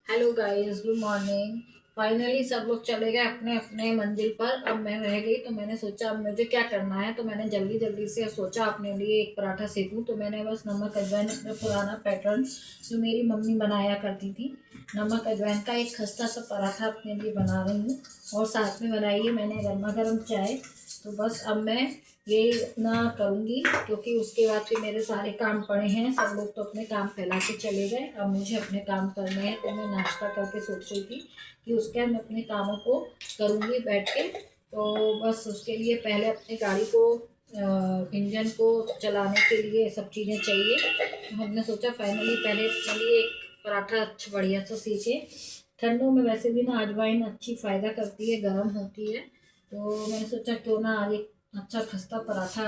Hello guys, good morning. Finally सब लोग चले गए अपने अपने मंजिल पर। अब मैं रह गई, तो मैंने सोचा अब मुझे क्या करना है। तो मैंने जल्दी जल्दी से सोचा अपने लिए एक पराठा सेकूं। तो मैंने बस नमक अजवाइन अपना पुराना पैटर्न जो मेरी मम्मी बनाया करती थी, नमक अजवाइन का एक खस्ता सा पराठा अपने लिए बना रही हूँ। और साथ में बनाई है मैंने गर्मा गर्म चाय। तो बस अब मैं यही अपना करूँगी, क्योंकि उसके बाद फिर मेरे सारे काम पड़े हैं। सब लोग तो अपने काम फैला के चले गए, अब मुझे अपने काम करने हैं। तो मैं नाश्ता करके सोच रही थी कि उसके बाद मैं अपने कामों को करूँगी बैठ के। तो बस उसके लिए पहले अपनी गाड़ी को इंजन को चलाने के लिए सब चीज़ें चाहिए। तो हमने सोचा फाइनली पहले अपने लिए एक पराठा अच्छा बढ़िया सा सीखे। ठंडों में वैसे भी ना अजवाइन अच्छी फ़ायदा करती है, गर्म होती है। तो मैंने सोचा क्यों ना आज एक अच्छा खस्ता पराठा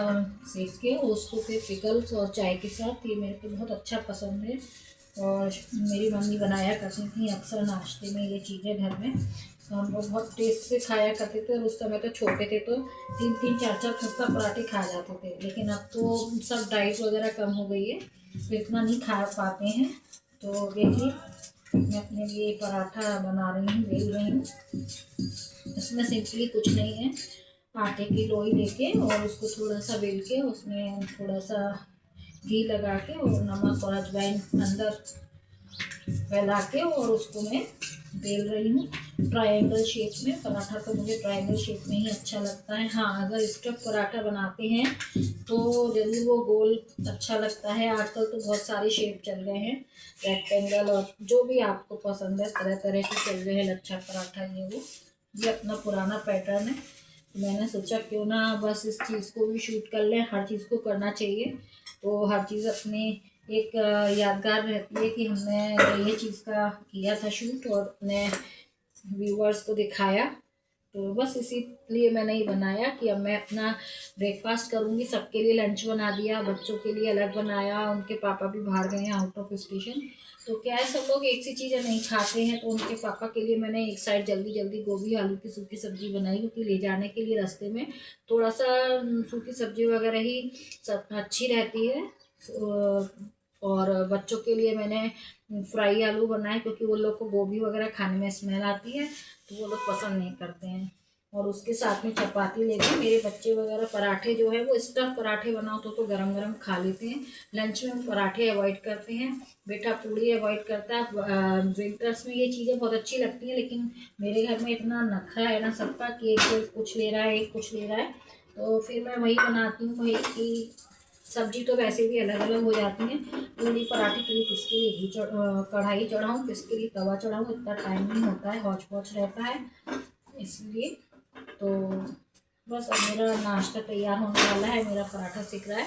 सेक के उसको फिर पिकल्स और चाय के साथ, ये मेरे को बहुत अच्छा पसंद है। और मेरी मम्मी बनाया करती थी अक्सर नाश्ते में ये चीज़ें घर में। तो हम लोग बहुत टेस्ट से खाया करते थे। और उस समय तो छोटे थे तो 3-3 4-4 खस्ता पराठे खा जाते थे। लेकिन अब तो सब डाइट वगैरह कम हो गई है, तो इतना नहीं खा पाते हैं। तो देखिए मैं अपने लिए पराठा बना रही हूँ, बेल रही हूँ। इसमें सिंपली कुछ नहीं है, आटे की लोई लेके और उसको थोड़ा सा बेल के उसमें थोड़ा सा घी लगा के और नमक और अजवाइन अंदर फैला के और उसको मैं बेल रही हूँ ट्रायंगल शेप में। पराठा तो मुझे ट्रायंगल शेप में ही अच्छा लगता है। हाँ, अगर स्टफ पराठा बनाते हैं तो जरूर वो गोल अच्छा लगता है। आजकल तो बहुत सारे शेप चल गए हैं, रेक्टेंगल और जो भी आपको पसंद है, तरह तरह के चल रहे हैं। लच्छा पराठा ये अपना पुराना पैटर्न है। तो मैंने सोचा क्यों ना बस इस चीज़ को भी शूट कर लें। हर चीज़ को करना चाहिए, तो हर चीज़ अपनी एक यादगार रहती है कि हमने ये चीज़ का किया था शूट और अपने व्यूवर्स को दिखाया। तो बस इसीलिए मैंने ये बनाया कि अब मैं अपना ब्रेकफास्ट करूँगी। सबके लिए लंच बना दिया, बच्चों के लिए अलग बनाया। उनके पापा भी बाहर गए हैं आउट ऑफ स्टेशन। तो क्या है, सब लोग एक सी चीज़ें नहीं खाते हैं। तो उनके पापा के लिए मैंने एक साइड जल्दी जल्दी गोभी आलू की सूखी सब्जी बनाई, क्योंकि ले जाने के लिए रास्ते में थोड़ा सा सूखी सब्जी वगैरह ही सब अच्छी रहती है। और बच्चों के लिए मैंने फ्राई आलू बनाए, क्योंकि वो लोग को गोभी वगैरह खाने में स्मेल आती है, तो वो लोग पसंद नहीं करते हैं। और उसके साथ में चपाती लेके मेरे बच्चे वगैरह पराठे जो है वो स्टफ पराठे बनाओ तो गरम गरम खा लेते हैं। लंच में हम पराठे अवॉइड करते हैं। बेटा पूड़ी अवॉइड करता है। विंटर्स में ये चीज़ें बहुत अच्छी लगती हैं, लेकिन मेरे घर में इतना नखरा है ना सबका कि एक कुछ ले रहा है, एक कुछ ले रहा है। तो फिर मैं वही बनाती हूँ। वही की सब्जी तो वैसे भी अलग अलग हो जाती हैं। पूरी पराठे के लिए किसके लिए कढ़ाई चढ़ाऊँ, किसके लिए तवा चढ़ाऊँ, इतना टाइम नहीं होता है, हौच पौच रहता है इसलिए। तो बस अब मेरा नाश्ता तैयार होने वाला है, मेरा पराठा सिक रहा है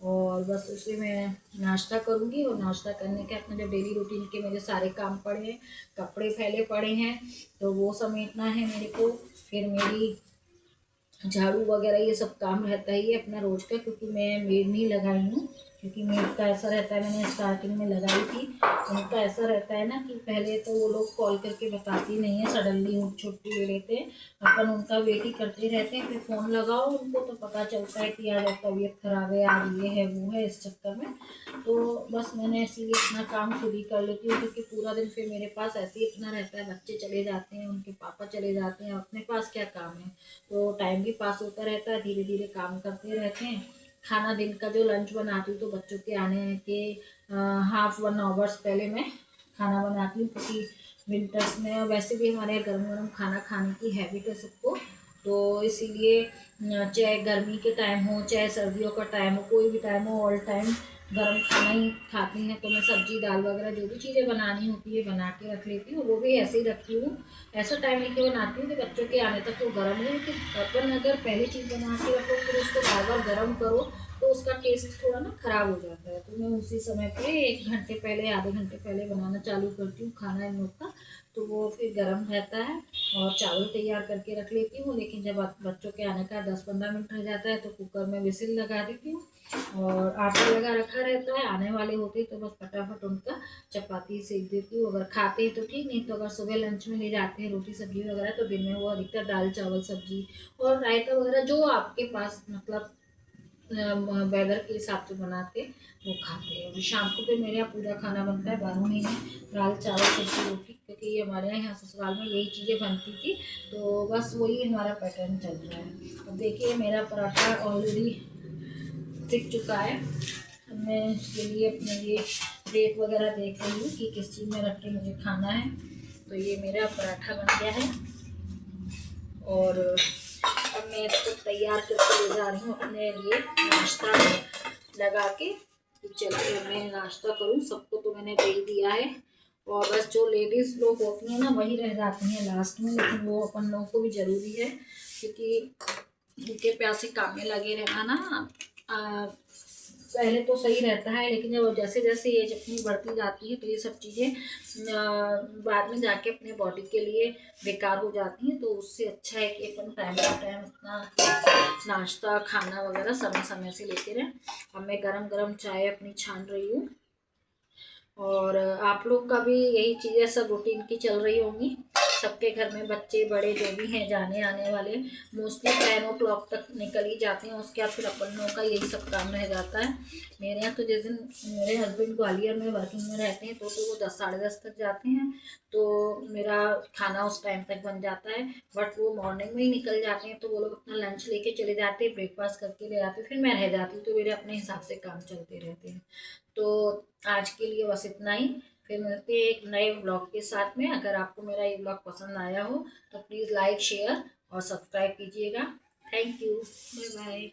और बस उसे मैं नाश्ता करूँगी। और नाश्ता करने के अपने जो डेली रूटीन के मेरे सारे काम पड़े हैं, कपड़े फैले पड़े हैं तो वो समेटना है मेरे को। फिर मेरी झाड़ू वगैरह ये सब काम रहता ही है अपना रोज का, क्योंकि मैं मेड नहीं लगाई हूँ। क्योंकि मेड का ऐसा रहता है, मैंने स्टार्टिंग में लगाई थी, उनका ऐसा रहता है ना कि पहले तो वो लोग कॉल करके बताती नहीं है, सडनली छुट्टी ले लेते हैं। अपन उनका वेट ही करते रहते हैं। फिर फ़ोन लगाओ उनको तो पता चलता है कि आज तबीयत खराब है, आज ये है वो है, इस चक्कर में। तो बस मैंने इसलिए अपना काम खुद ही कर लेती हूँ, क्योंकि पूरा दिन फिर मेरे पास ऐसे ही इतना रहता है। बच्चे चले जाते हैं, उनके पापा चले जाते हैं, अपने पास क्या काम है। तो टाइम भी पास होता रहता है, धीरे धीरे काम करते रहते हैं। खाना दिन का जो लंच बनाती हूँ तो बच्चों के आने के हाफ 1 आवर्स पहले मैं खाना बनाती हूँ, क्योंकि विंटर्स में वैसे भी हमारे गर्म गर्म खाना खाने की हैबिट है सबको। तो इसीलिए चाहे गर्मी के टाइम हो चाहे सर्दियों का टाइम हो, कोई भी टाइम हो, ऑल टाइम गर्म खाना ही खाती हैं। तो मैं सब्जी दाल वगैरह जो भी चीज़ें बनानी होती है बना के रख लेती हूँ। वो भी ऐसे ही रखती हूँ, ऐसा टाइम लेके बनाती हूँ कि बच्चों के आने तक तो गर्म हो। कि अपन अगर पहले चीज़ बना के रखो फिर उसको बार बार गर्म करो तो उसका टेस्ट थोड़ा ना ख़राब हो जाता है। तो मैं उसी समय पे 1 घंटे पहले आधे घंटे पहले बनाना चालू करती हूँ खाना इन लोग का, तो वो फिर गर्म रहता है। और चावल तैयार करके रख लेती हूँ, लेकिन जब बच्चों के आने का 10-15 मिनट रह जाता है तो कुकर में विसिल लगा देती हूँ। और आटा लगा रखा रहता है, आने वाले होते तो बस फटाफट उनका चपाती सेक देती हूँ। अगर खाते हैं तो ठीक, नहीं तो अगर सुबह लंच में ले जाते हैं रोटी सब्जी वगैरह तो दिन में वो अधिकतर दाल चावल सब्जी और रायता वगैरह जो आपके पास मतलब वेदर के हिसाब से बनाते वो खाते हैं। और शाम को फिर मेरे यहाँ पूरा खाना बनता है 12 महीने, दाल चावल सब्जी रोटी, क्योंकि हमारे यहाँ ससुराल में यही चीज़ें बनती थी, तो बस वही हमारा पैटर्न चल रहा है। अब देखिए मेरा पराठा ऑलरेडी सिक चुका है। अब मैं इसके लिए अपने लिए डेट वगैरह देख रही हूँ कि किस चीज़ में रख के मुझे खाना है। तो ये मेरा पराठा बन गया है और अब मैं इसको तैयार करके ले जा रही हूँ अपने लिए नाश्ता लगा के। तो चलिए मैं नाश्ता करूँ, सबको तो मैंने दे दिया है और बस जो लेडीज़ लोग होती हैं ना वही रह जाती हैं लास्ट में, लेकिन वो अपन लोगों को भी ज़रूरी है क्योंकि भूखे प्यासे काम में लगे रहना ना पहले तो सही रहता है, लेकिन जब जैसे जैसे एज अपनी बढ़ती जाती है तो ये सब चीज़ें बाद में जाके अपने बॉडी के लिए बेकार हो जाती हैं। तो उससे अच्छा है कि अपन टाइम टू टाइम अपना नाश्ता खाना वगैरह समय समय से लेते रहें। अब मैं गरम गरम चाय अपनी छान रही हूँ और आप लोग का भी यही चीज़ें सब रूटीन की चल रही होंगी। सबके घर में बच्चे बड़े जो भी हैं जाने आने वाले मोस्टली 10 o'clock तक निकल ही जाते हैं, उसके बाद फिर अपन लोगों का यही सब काम रह जाता है। मेरे यहाँ तो जिस दिन मेरे हस्बैंड ग्वालियर में वर्किंग में रहते हैं तो वो 10 साढ़े 10 तक जाते हैं, तो मेरा खाना उस टाइम तक बन जाता है। बट वो मॉर्निंग में ही निकल जाते हैं तो वो लोग अपना लंच लेके चले जाते हैं, ब्रेकफास्ट करके ले जाते हैं, फिर मैं रह जाती हूँ, तो मेरे अपने हिसाब से काम चलते रहते हैं। तो आज के लिए बस इतना ही, फिर मिलते हैं एक नए ब्लॉग के साथ में। अगर आपको मेरा ये ब्लॉग पसंद आया हो तो प्लीज़ लाइक शेयर और सब्सक्राइब कीजिएगा। Thank you, bye bye.